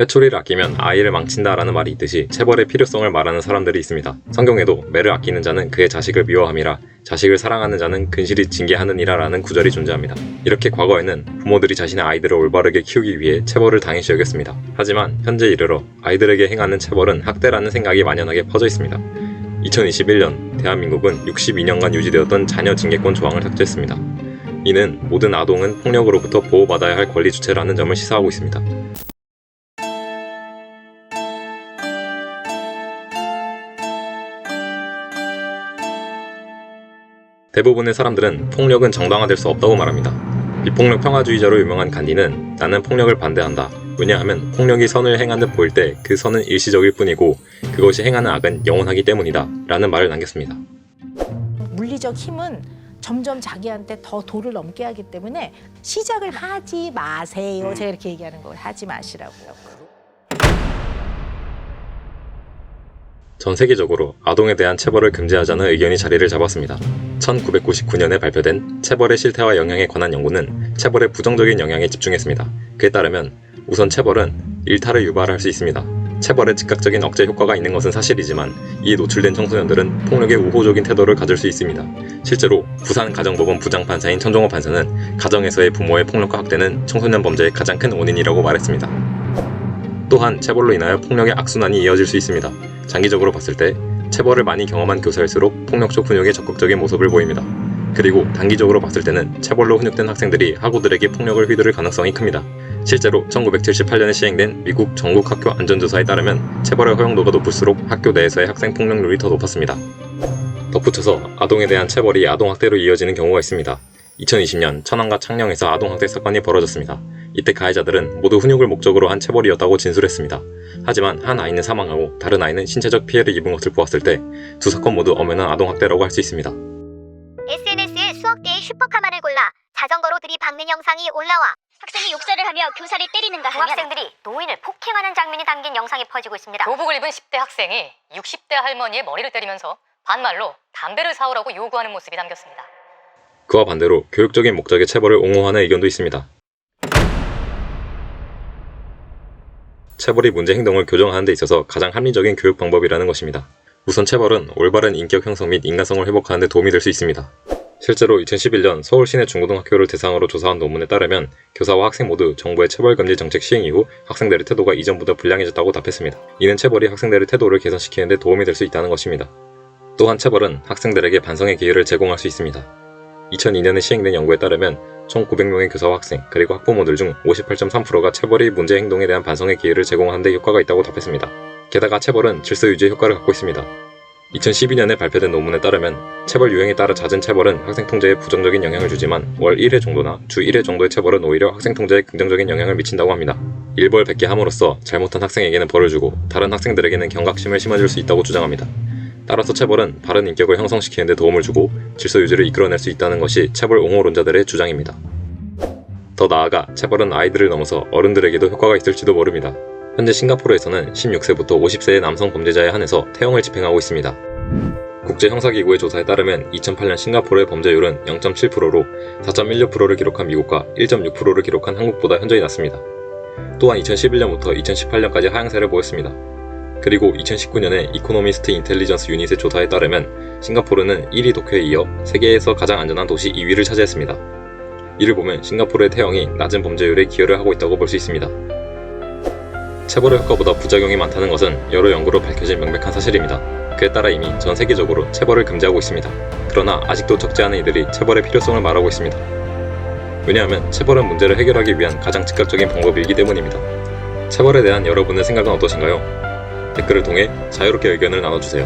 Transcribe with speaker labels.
Speaker 1: 회초리를 아끼면 아이를 망친다라는 말이 있듯이 체벌의 필요성을 말하는 사람들이 있습니다. 성경에도 매를 아끼는 자는 그의 자식을 미워함이라 자식을 사랑하는 자는 근실이 징계하느니라 라는 구절이 존재합니다. 이렇게 과거에는 부모들이 자신의 아이들을 올바르게 키우기 위해 체벌을 당연시 여겼습니다. 하지만 현재 이르러 아이들에게 행하는 체벌은 학대라는 생각이 만연하게 퍼져 있습니다. 2021년 대한민국은 62년간 유지되었던 자녀 징계권 조항을 삭제했습니다. 이는 모든 아동은 폭력으로부터 보호받아야 할 권리 주체라는 점을 시사하고 있습니다. 대부분의 사람들은 폭력은 정당화될 수 없다고 말합니다. 비폭력 평화주의자로 유명한 간디는 나는 폭력을 반대한다. 왜냐하면 폭력이 선을 행한 듯 보일 때 그 선은 일시적일 뿐이고 그것이 행하는 악은 영원하기 때문이다 라는 말을 남겼습니다.
Speaker 2: 물리적 힘은 점점 자기한테 더 도를 넘게 하기 때문에 시작을 하지 마세요. 제가 이렇게 얘기하는 거예요. 하지 마시라고요.
Speaker 1: 전 세계적으로 아동에 대한 체벌을 금지하자는 의견이 자리를 잡았습니다. 1999년에 발표된 체벌의 실태와 영향에 관한 연구는 체벌의 부정적인 영향에 집중했습니다. 그에 따르면 우선 체벌은 일탈을 유발할 수 있습니다. 체벌에 즉각적인 억제 효과가 있는 것은 사실이지만 이에 노출된 청소년들은 폭력에 우호적인 태도를 가질 수 있습니다. 실제로 부산가정법원 부장판사인 천종호 판사는 가정에서의 부모의 폭력과 학대는 청소년 범죄의 가장 큰 원인이라고 말했습니다. 또한 체벌로 인하여 폭력의 악순환이 이어질 수 있습니다. 장기적으로 봤을 때 체벌을 많이 경험한 교사일수록 폭력적 훈육에 적극적인 모습을 보입니다. 그리고 단기적으로 봤을 때는 체벌로 훈육된 학생들이 학우들에게 폭력을 휘두를 가능성이 큽니다. 실제로 1978년에 시행된 미국 전국 학교 안전조사에 따르면 체벌의 허용도가 높을수록 학교 내에서의 학생 폭력률이 더 높았습니다. 덧붙여서 아동에 대한 체벌이 아동학대로 이어지는 경우가 있습니다. 2020년 천안과 창녕에서 아동학대 사건이 벌어졌습니다. 이때 가해자들은 모두 훈육을 목적으로 한 체벌이었다고 진술했습니다. 하지만 한 아이는 사망하고 다른 아이는 신체적 피해를 입은 것을 보았을 때 두 사건 모두 엄연한 아동학대라고 할 수 있습니다.
Speaker 3: SNS에 수억대의 슈퍼카만을 골라 자전거로 들이박는 영상이 올라와 학생이 욕설을 하며 교사를 때리는가 하면 학생들이 노인을 폭행하는 장면이 담긴 영상이 퍼지고 있습니다.
Speaker 4: 교복을 입은 10대 학생이 60대 할머니의 머리를 때리면서 반말로 담배를 사오라고 요구하는 모습이 담겼습니다.
Speaker 1: 그와 반대로 교육적인 목적의 체벌을 옹호하는 의견도 있습니다. 체벌이 문제 행동을 교정하는 데 있어서 가장 합리적인 교육 방법이라는 것입니다. 우선 체벌은 올바른 인격 형성 및 인간성을 회복하는 데 도움이 될 수 있습니다. 실제로 2011년 서울 시내 중고등학교를 대상으로 조사한 논문에 따르면 교사와 학생 모두 정부의 체벌금지 정책 시행 이후 학생들의 태도가 이전보다 불량해졌다고 답했습니다. 이는 체벌이 학생들의 태도를 개선시키는 데 도움이 될 수 있다는 것입니다. 또한 체벌은 학생들에게 반성의 기회를 제공할 수 있습니다. 2002년에 시행된 연구에 따르면 총 900명의 교사와 학생 그리고 학부모들 중 58.3%가 체벌이 문제 행동에 대한 반성의 기회를 제공하는 데 효과가 있다고 답했습니다. 게다가 체벌은 질서 유지의 효과를 갖고 있습니다. 2012년에 발표된 논문에 따르면 체벌 유행에 따라 잦은 체벌은 학생 통제에 부정적인 영향을 주지만 월 1회 정도나 주 1회 정도의 체벌은 오히려 학생 통제에 긍정적인 영향을 미친다고 합니다. 일벌 100개 함으로써 잘못한 학생에게는 벌을 주고 다른 학생들에게는 경각심을 심어줄 수 있다고 주장합니다. 따라서 체벌은 바른 인격을 형성시키는 데 도움을 주고 질서 유지를 이끌어낼 수 있다는 것이 체벌 옹호론자들의 주장입니다. 더 나아가 체벌은 아이들을 넘어서 어른들에게도 효과가 있을지도 모릅니다. 현재 싱가포르에서는 16세부터 50세의 남성 범죄자에 한해서 태형을 집행하고 있습니다. 국제형사기구의 조사에 따르면 2008년 싱가포르의 범죄율은 0.7%로 4.16%를 기록한 미국과 1.6%를 기록한 한국보다 현저히 낮습니다. 또한 2011년부터 2018년까지 하향세를 보였습니다. 그리고 2019년에 이코노미스트 인텔리전스 유닛의 조사에 따르면 싱가포르는 1위 도쿄에 이어 세계에서 가장 안전한 도시 2위를 차지했습니다. 이를 보면 싱가포르의 태형이 낮은 범죄율에 기여를 하고 있다고 볼 수 있습니다. 체벌의 효과보다 부작용이 많다는 것은 여러 연구로 밝혀진 명백한 사실입니다. 그에 따라 이미 전 세계적으로 체벌을 금지하고 있습니다. 그러나 아직도 적지 않은 이들이 체벌의 필요성을 말하고 있습니다. 왜냐하면 체벌은 문제를 해결하기 위한 가장 즉각적인 방법이기 때문입니다. 체벌에 대한 여러분의 생각은 어떠신가요? 댓글을 통해 자유롭게 의견을 나눠주세요.